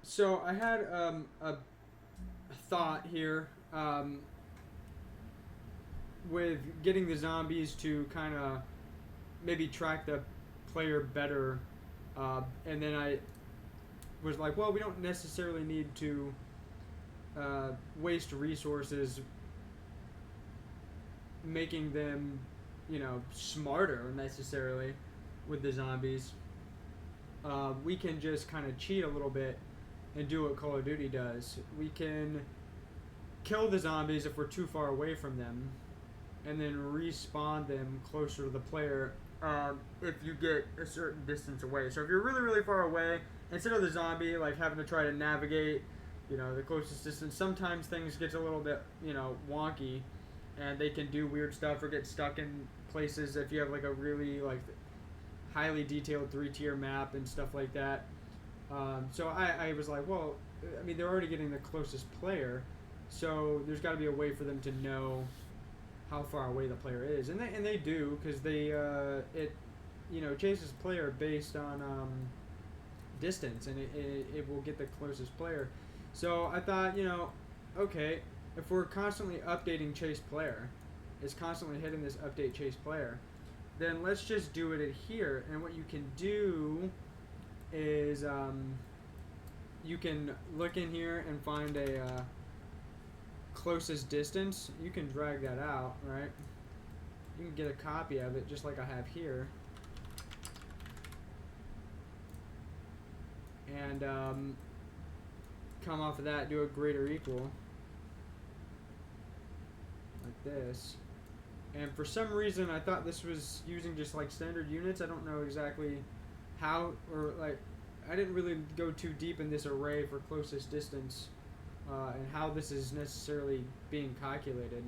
So I had a thought here with getting the zombies to kind of maybe track the player better, and then I was like, well, we don't necessarily need to waste resources making them, smarter necessarily with the zombies. We can just kind of cheat a little bit and do what Call of Duty does. We can kill the zombies if we're too far away from them, and then respawn them closer to the player if you get a certain distance away. So if you're really, really far away, instead of the zombie like having to try to navigate, the closest distance, sometimes things get a little bit, wonky, and they can do weird stuff or get stuck in places if you have like a really like highly detailed 3-tier map and stuff like that. So I was like, well, I mean, they're already getting the closest player, so there's got to be a way for them to know how far away the player is, and they do because it chases player based on distance, and it will get the closest player. So I thought, okay, if we're constantly updating chase player, it's constantly hitting this update chase player, then let's just do it here. And what you can do is you can look in here and find a closest distance. You can drag that out, right? You can get a copy of it just like I have here, and come off of that, do a greater equal like this. And for some reason I thought this was using just like standard units. I don't know exactly how, or like I didn't really go too deep in this array for closest distance and how this is necessarily being calculated,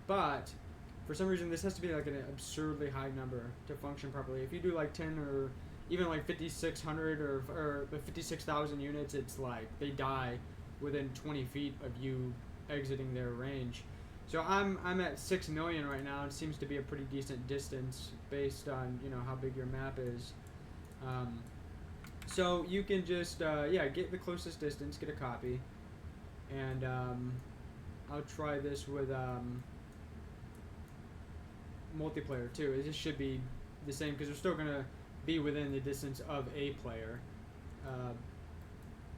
but for some reason this has to be like an absurdly high number to function properly. If you do like 10 or even like 5,600 or 56,000 units, it's like they die within 20 feet of you exiting their range. So I'm at 6 million right now. It seems to be a pretty decent distance based on how big your map is. So you can just get the closest distance, get a copy, and I'll try this with multiplayer too. It just should be the same because we're still gonna be within the distance of a player.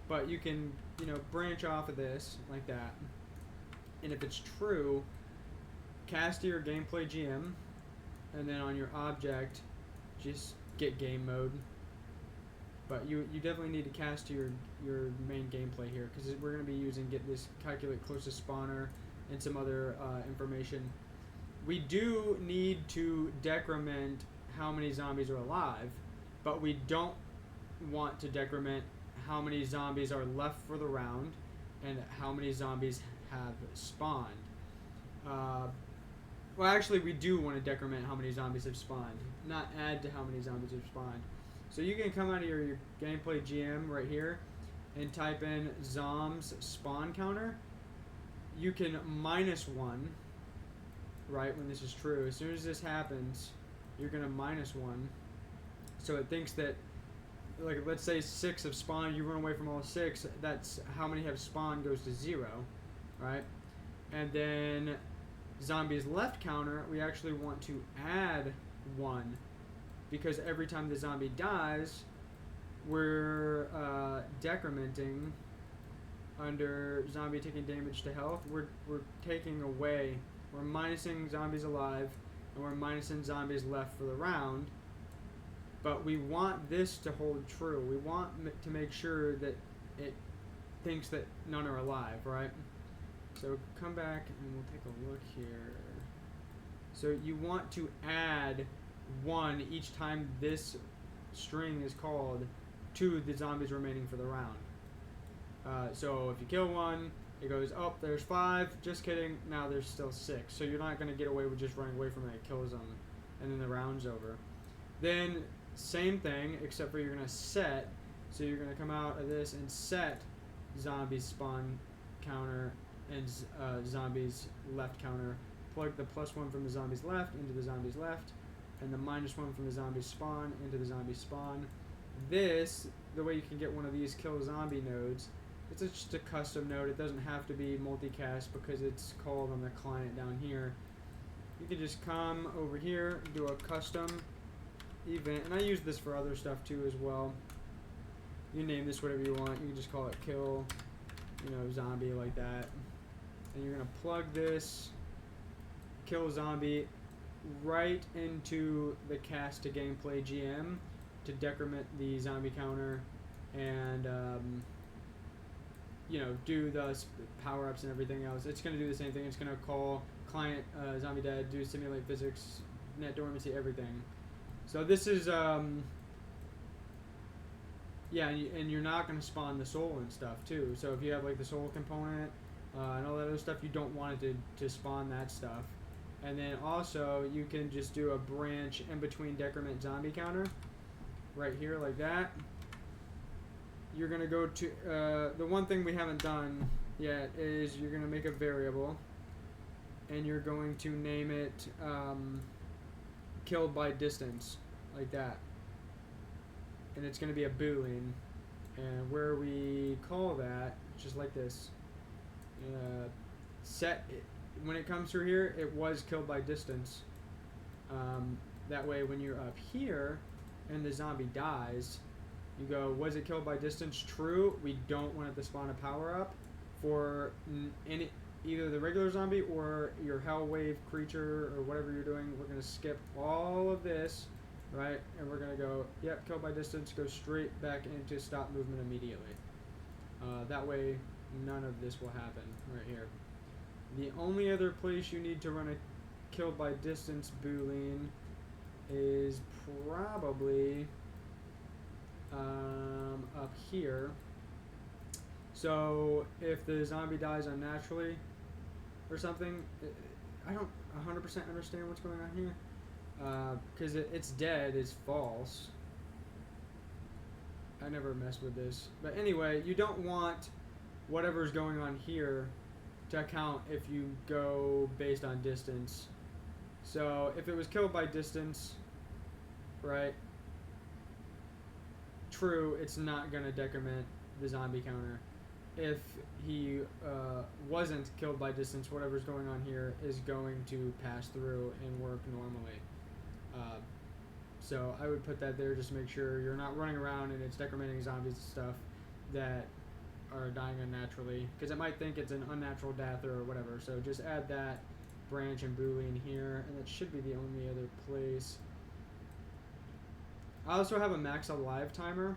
But you can branch off of this like that. And if it's true, cast to your gameplay GM, and then on your object, just get game mode. But you definitely need to cast to your main gameplay here, because we're going to be using get this calculate closest spawner and some other information. We do need to decrement how many zombies are alive, but we don't want to decrement how many zombies are left for the round and how many zombies have spawned. Well, actually, we do want to decrement how many zombies have spawned, not add to how many zombies have spawned. So you can come out of your gameplay GM right here and type in zoms spawn counter. You can -1, right, when this is true. As soon as this happens, you're going to -1. So it thinks that, like, let's say 6 have spawned, you run away from all 6, that's how many have spawned goes to 0, right? And then zombies left counter, we actually want to add 1, because every time the zombie dies, we're decrementing under zombie taking damage to health. We're taking away, we're minusing zombies alive, and we're minusing zombies left for the round. But we want this to hold true. We want to make sure that it thinks that none are alive, right? So come back and we'll take a look here. So you want to add 1 each time this string is called to the zombies remaining for the round. So if you kill 1, it goes, oh, there's 5. Just kidding. Now there's still 6. So you're not going to get away with just running away from it. It kills them, and then the round's over. Then same thing, except for you're going to set. So you're going to come out of this and set zombies spawn counter and zombies left counter. Plug the +1 from the zombies left into the zombies left, and the -1 from the zombies spawn into the zombies spawn. this, the way you can get one of these kill zombie nodes, it's just a custom node. It doesn't have to be multicast because it's called on the client down here. You can just come over here, do a custom event, and I use this for other stuff too as well. You name this whatever you want. You can just call it kill, zombie like that. And you're gonna plug this kill zombie right into the cast to gameplay GM to decrement the zombie counter and do the power-ups and everything else. It's going to do the same thing. It's going to call client zombie dead, do simulate physics, net dormancy, everything. So this is and you're not going to spawn the soul and stuff too. So if you have like the soul component and all that other stuff, you don't want it to spawn that stuff. And then also you can just do a branch in between decrement zombie counter right here like that. You're going to go to the one thing we haven't done yet is you're going to make a variable and you're going to name it killed by distance like that. And it's going to be a boolean, and where we call that just like this, set it, when it comes through here it was killed by distance. That way when you're up here and the zombie dies, you go, was it killed by distance? True. We don't want it to spawn a power up for either the regular zombie or your hell wave creature or whatever you're doing. We're going to skip all of this, right? And we're going to go, yep, killed by distance, go straight back into stop movement immediately. That way none of this will happen right here. The only other place you need to run a killed by distance boolean is probably up here. So if the zombie dies unnaturally or something, I don't 100% understand what's going on here, because it's dead is false. I never messed with this, but anyway, you don't want whatever's going on here to count if you go based on distance. So if it was killed by distance, right, true, it's not going to decrement the zombie counter. If he wasn't killed by distance, whatever's going on here is going to pass through and work normally. So I would put that there just to make sure you're not running around and it's decrementing zombies and stuff that are dying unnaturally, because it might think it's an unnatural death or whatever. So just add that branch and boolean here, and that should be the only other place. I also have a max alive timer,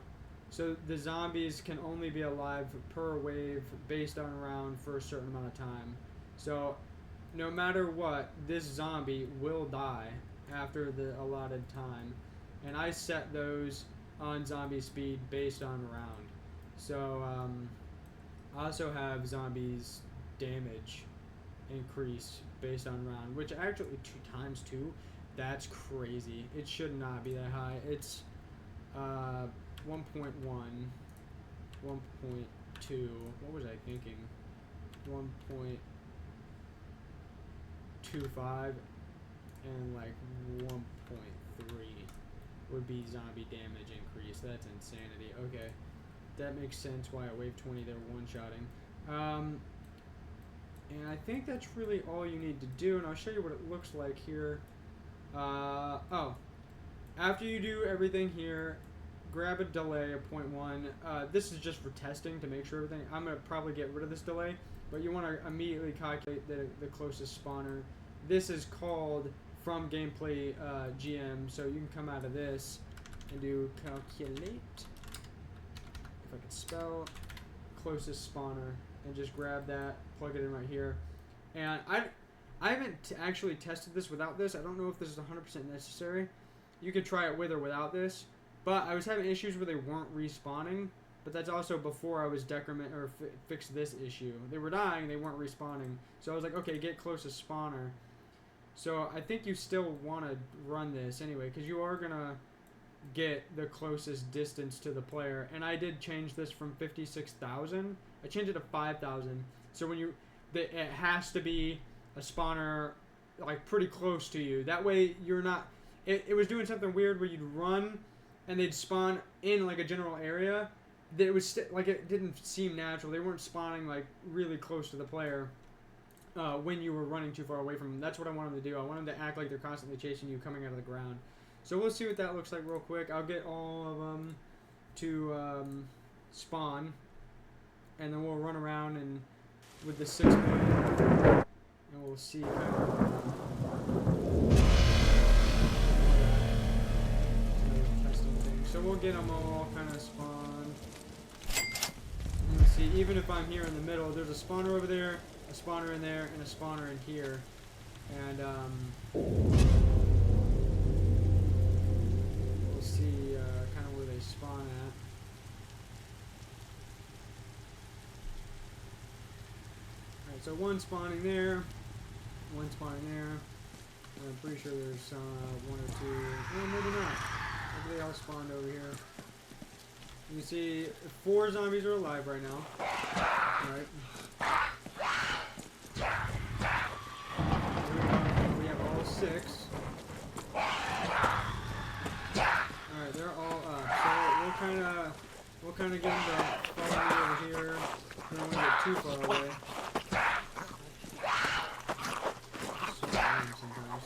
so the zombies can only be alive per wave based on round for a certain amount of time. So no matter what, this zombie will die after the allotted time, and I set those on zombie speed based on round. So I also have zombies damage increase based on round, which actually 2 times 2, that's crazy. It should not be that high. It's 1.1, 1.2, what was I thinking? 1.25 and like 1.3 would be zombie damage increase. That's insanity. Okay, that makes sense why at wave 20 they're one-shotting. And I think that's really all you need to do, and I'll show you what it looks like here. After you do everything here, grab a delay of 0.1. This is just for testing to make sure everything. I'm going to probably get rid of this delay, but you want to immediately calculate the closest spawner. This is called from gameplay GM, so you can come out of this and do calculate, if I can spell, closest spawner, and just grab that, plug it in right here. And I haven't actually tested this without this. I don't know if this is 100% necessary. You could try it with or without this, but I was having issues where they weren't respawning, but that's also before I was decrement or fixed this issue. They were dying, they weren't respawning. So I was like, okay, get closest spawner. So I think you still want to run this anyway, because you are going to get the closest distance to the player. And I did change this from 56,000. I changed it to 5,000. So when it has to be a spawner like pretty close to you. That way you're not, it was doing something weird where you'd run and they'd spawn in like a general area, that it was like it didn't seem natural. They weren't spawning like really close to the player when you were running too far away from them. That's what I want them to do. I want them to act like they're constantly chasing you coming out of the ground. So we'll see what that looks like real quick. I'll get all of them to spawn, and then we'll run around and with the 6 million, and we'll see kind of testing things. So we'll get them all kind of spawned. And let's see, even if I'm here in the middle, there's a spawner over there, a spawner in there, and a spawner in here. And we'll see kind of where they spawn at. Alright, so one spawning there, one spawning there. And I'm pretty sure there's one or two. Well, maybe not. Maybe they all spawned over here. You can see 4 zombies are alive right now. Alright. We have all 6. Alright, they're all up. So we'll kinda get them to follow me over here. We don't want to get too far away. Sometimes.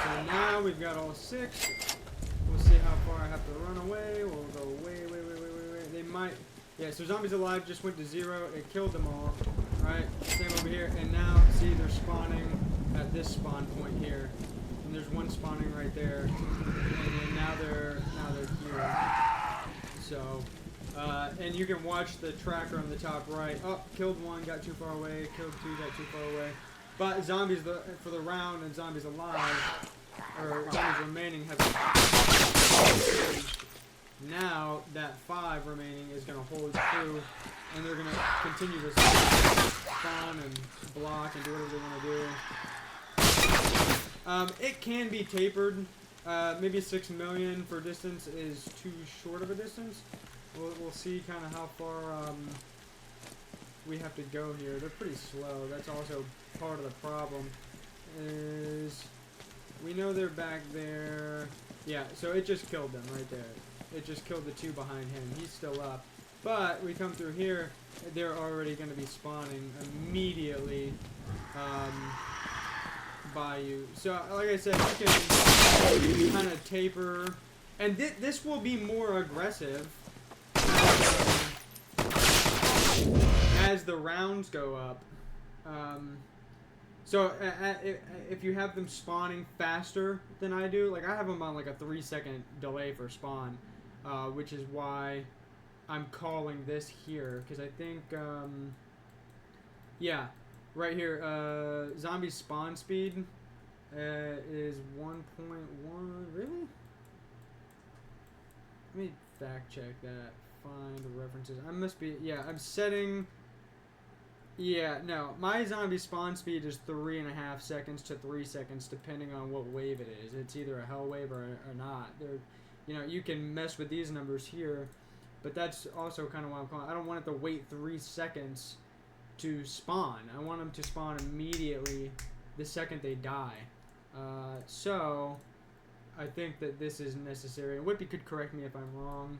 So now we've got all 6. We'll see how far I have to run away. We'll go way. They might... Yeah, so zombies alive just went to 0. It killed them all. Right? Same over here. And now, see, they're spawning at this spawn point here. And there's one spawning right there. And then now they're here. So, and you can watch the tracker on the top right. Oh, killed 1, got too far away. Killed 2, got too far away. But zombies for the round and zombies alive, or zombies remaining, have... Now that 5 remaining is going to hold true, and they're going to continue to spawn and block and do whatever they want to do. It can be tapered. Maybe 6 million for distance is too short of a distance. We'll see kind of how far we have to go here. They're pretty slow. That's also part of the problem. Is we know they're back there. Yeah, so it just killed them right there. It just killed the 2 behind him. He's still up. But we come through here, they're already going to be spawning immediately by you. So, like I said, you can kind of taper. And this will be more aggressive as the rounds go up. So if you have them spawning faster than I do, like I have them on like a 3-second delay for spawn, which is why I'm calling this here, because I think, yeah, right here, zombie spawn speed is 1.1, really? Let me fact check that, find the references. I must be, yeah, I'm setting... Yeah, no, my zombie spawn speed is 3.5 seconds to 3 seconds, depending on what wave it is. It's either a hell wave or not. You know, you can mess with these numbers here, but that's also kind of why I'm calling. I don't want it to wait 3 seconds to spawn. I want them to spawn immediately the second they die. So I think that this is necessary. And Whippy could correct me if I'm wrong.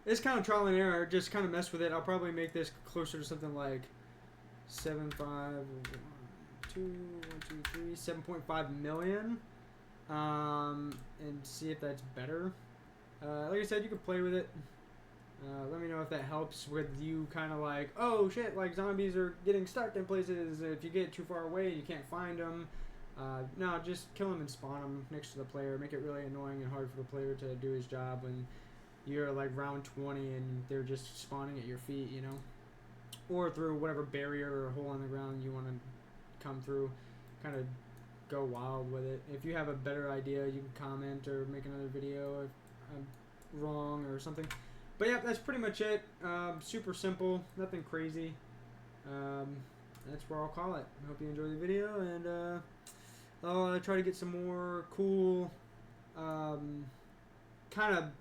It's kind of trial and error. Just kind of mess with it. I'll probably make this closer to something like 7.5 million. And see if that's better. Like I said, you can play with it. Let me know if that helps with you kind of like, oh shit, like zombies are getting stuck in places. If you get too far away, you can't find them. No, just kill them and spawn them next to the player. Make it really annoying and hard for the player to do his job when you're like round 20 and they're just spawning at your feet, you know? Or through whatever barrier or hole in the ground you want to come through. Kind of go wild with it. If you have a better idea, you can comment or make another video if I'm wrong or something. But yeah, that's pretty much it. Super simple, nothing crazy. That's where I'll call it. I hope you enjoyed the video, and I'll try to get some more cool kind of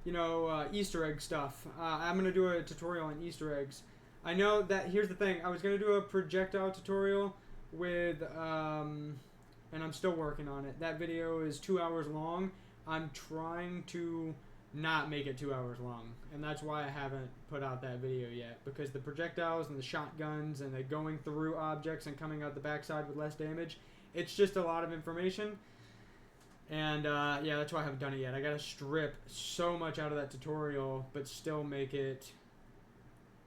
Easter egg stuff. I'm gonna do a tutorial on Easter eggs. I know that, here's the thing, I was gonna do a projectile tutorial with, and I'm still working on it. That video is 2 hours long. I'm trying to not make it 2 hours long, and that's why I haven't put out that video yet, because the projectiles and the shotguns and the going through objects and coming out the backside with less damage, it's just a lot of information. And yeah, that's why I haven't done it yet. I gotta strip so much out of that tutorial, but still make it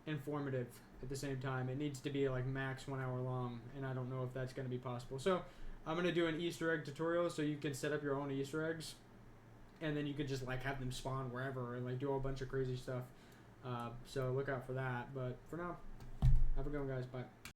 informative at the same time. It needs to be like max 1 hour long, and I don't know if that's gonna be possible. So I'm gonna do an Easter egg tutorial so you can set up your own Easter eggs, and then you could just like have them spawn wherever and like do a whole bunch of crazy stuff. So look out for that. But for now, have a good one, guys. Bye.